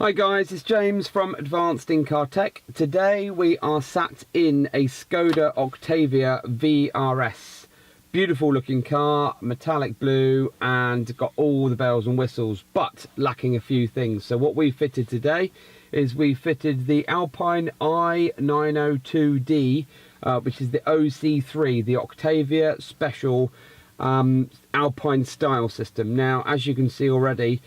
Hi guys, it's James from Advanced In-Car Tech. Today we are sat in a Skoda Octavia VRS. Beautiful looking car, metallic blue, and got all the bells and whistles, but lacking a few things. So what we fitted today is we fitted the Alpine I902D, which is the OC3, the Octavia Special Alpine style system. Now, as you can see already,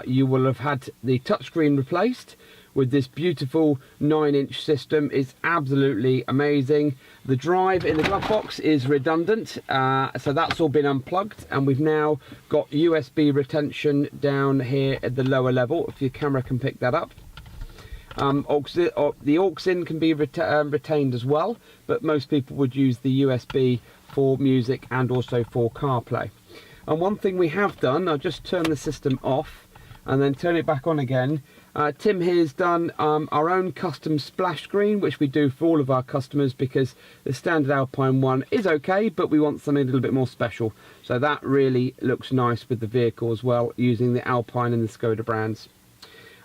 you will have had the touchscreen replaced with this beautiful 9-inch system. It's absolutely amazing. The drive in the glove box is redundant, so that's all been unplugged, and we've now got USB retention down here at the lower level, if your camera can pick that up. The aux in can be retained as well, but most people would use the USB for music and also for CarPlay. And one thing we have done, I'll just turn the system off and then turn it back on again. Tim here's done our own custom splash screen, which we do for all of our customers, because the standard Alpine one is okay, but we want something a little bit more special. So that really looks nice with the vehicle as well, using the Alpine and the Skoda brands.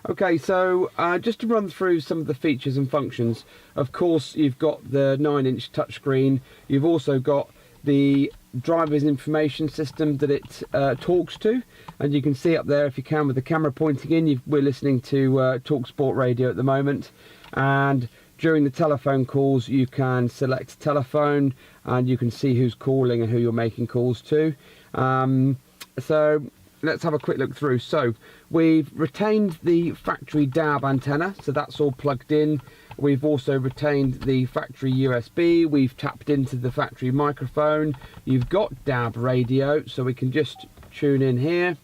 Okay, so just to run through some of the features and functions. Of course, you've got the 9-inch touchscreen. You've also got the driver's information system that it talks to, and you can see up there, if you can, with the camera pointing in, we're listening to Talk Sport radio at the moment, and during the telephone calls you can select telephone and you can see who's calling and who you're making calls to. So let's have a quick look through. So we've retained the factory DAB antenna, so that's all plugged in. We've also retained the factory USB. We've tapped into the factory microphone. You've got DAB radio, so we can just tune in here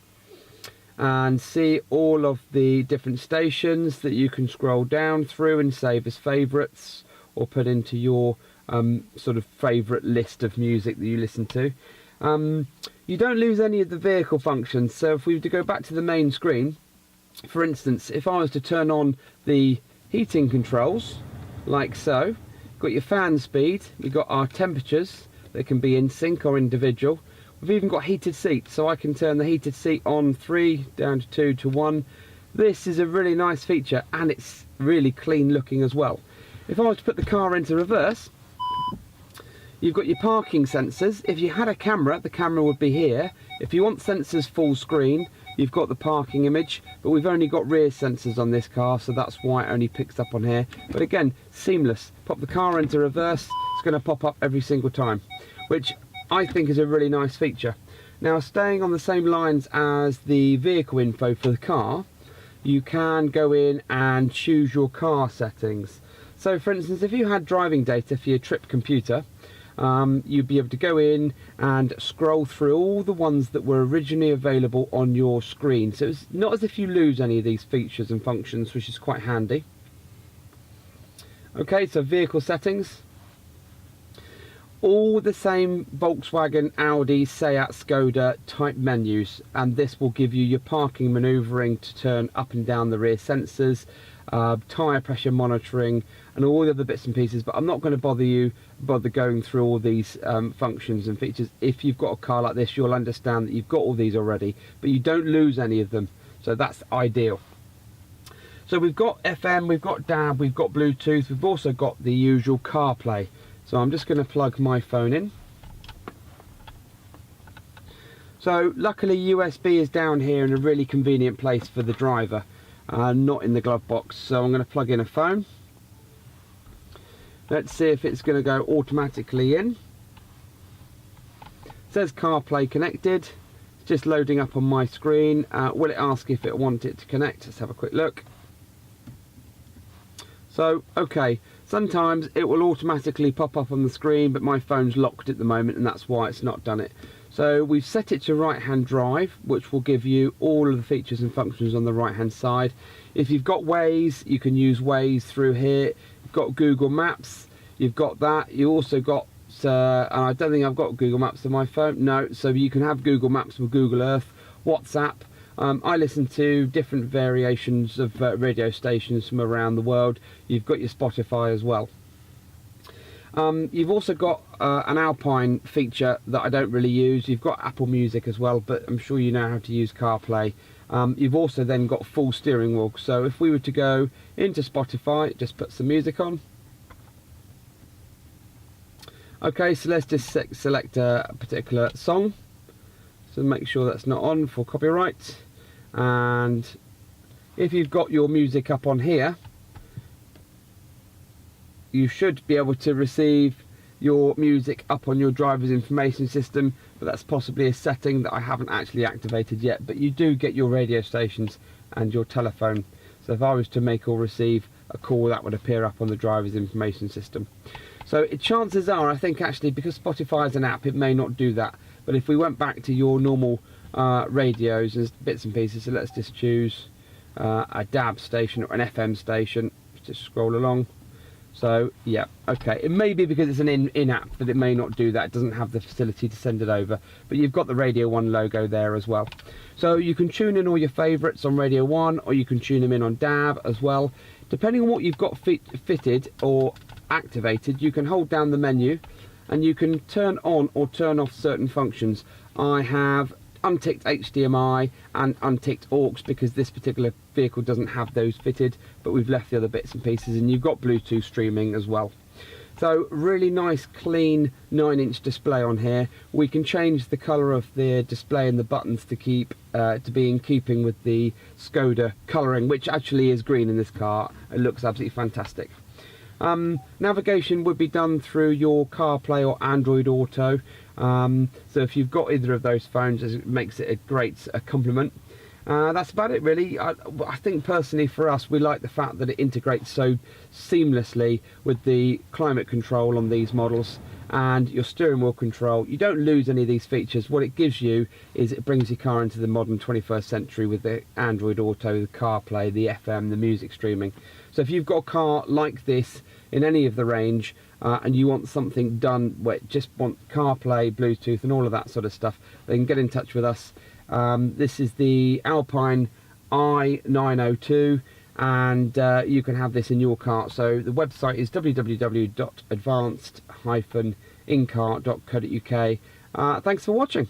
and see all of the different stations that you can scroll down through and save as favorites, or put into your sort of favorite list of music that you listen to. You don't lose any of the vehicle functions. So if we were to go back to the main screen, for instance, if I was to turn on the heating controls, like so, got your fan speed, we've got our temperatures that can be in sync or individual. We've even got heated seats, so I can turn the heated seat on 3 down to 2 to 1. This is a really nice feature, and it's really clean looking as well. If I was to put the car into reverse, you've got your parking sensors. If you had a camera, the camera would be here. If you want sensors full screen, you've got the parking image, but we've only got rear sensors on this car, so that's why it only picks up on here. But again, seamless. Pop the car into reverse, it's going to pop up every single time, which I think is a really nice feature. Now, staying on the same lines as the vehicle info for the car, you can go in and choose your car settings. So for instance, if you had driving data for your trip computer, you'd be able to go in and scroll through all the ones that were originally available on your screen. So it's not as if you lose any of these features and functions, which is quite handy. Okay, so vehicle settings. All the same Volkswagen, Audi, Seat, Skoda type menus, and this will give you your parking manoeuvring to turn up and down the rear sensors, tyre pressure monitoring, and all the other bits and pieces. But I'm not going to bother going through all these functions and features. If you've got a car like this, you'll understand that you've got all these already, but you don't lose any of them, so that's ideal. So we've got FM, we've got DAB, we've got Bluetooth, we've also got the usual CarPlay. So I'm just going to plug my phone in. So luckily USB is down here in a really convenient place for the driver, not in the glove box. So I'm going to plug in a phone. Let's see if it's going to go automatically in. It says CarPlay connected. It's just loading up on my screen. Will it ask if it wants it to connect? Let's have a quick look. So, okay, sometimes it will automatically pop up on the screen, but my phone's locked at the moment, and that's why it's not done it. So we've set it to right-hand drive, which will give you all of the features and functions on the right-hand side. If you've got Waze, you can use Waze through here. You've got Google Maps, you've got that. You also got, and I don't think I've got Google Maps on my phone, no, so you can have Google Maps with Google Earth, WhatsApp. I listen to different variations of radio stations from around the world. You've got your Spotify as well. You've also got an Alpine feature that I don't really use. You've got Apple Music as well, but I'm sure you know how to use CarPlay You've also then got full steering wheel. So if we were to go into Spotify, just put some music on. Okay, so let's just select a particular song. So make sure that's not on for copyright. And if you've got your music up on here, you should be able to receive your music up on your driver's information system, but that's possibly a setting that I haven't actually activated yet. But you do get your radio stations and your telephone. So if I was to make or receive a call, that would appear up on the driver's information system. So chances are, I think actually, because Spotify is an app, it may not do that. But if we went back to your normal radios and bits and pieces, so let's just choose a DAB station or an FM station. Just scroll along. So yeah, okay, it may be because it's an in-app that it may not do that. It doesn't have the facility to send it over, but you've got the Radio 1 logo there as well. So you can tune in all your favourites on Radio 1, or you can tune them in on DAB as well. Depending on what you've got fitted or activated, you can hold down the menu and you can turn on or turn off certain functions. I have unticked HDMI and unticked aux because this particular vehicle doesn't have those fitted, but we've left the other bits and pieces, and you've got Bluetooth streaming as well. So really nice clean 9-inch display on here. We can change the colour of the display and the buttons to be in keeping with the Skoda colouring, which actually is green in this car. It looks absolutely fantastic. Navigation would be done through your CarPlay or Android Auto. So if you've got either of those phones, it makes it a great complement. That's about it really. I think personally for us, we like the fact that it integrates so seamlessly with the climate control on these models and your steering wheel control. You don't lose any of these features. What it gives you is it brings your car into the modern 21st century with the Android Auto, the CarPlay, the FM, the music streaming. So if you've got a car like this in any of the range and you want something done where you just want CarPlay, Bluetooth and all of that sort of stuff, then get in touch with us. This is the Alpine I902 and you can have this in your car. So the website is www.advanced-incar.co.uk. Thanks for watching.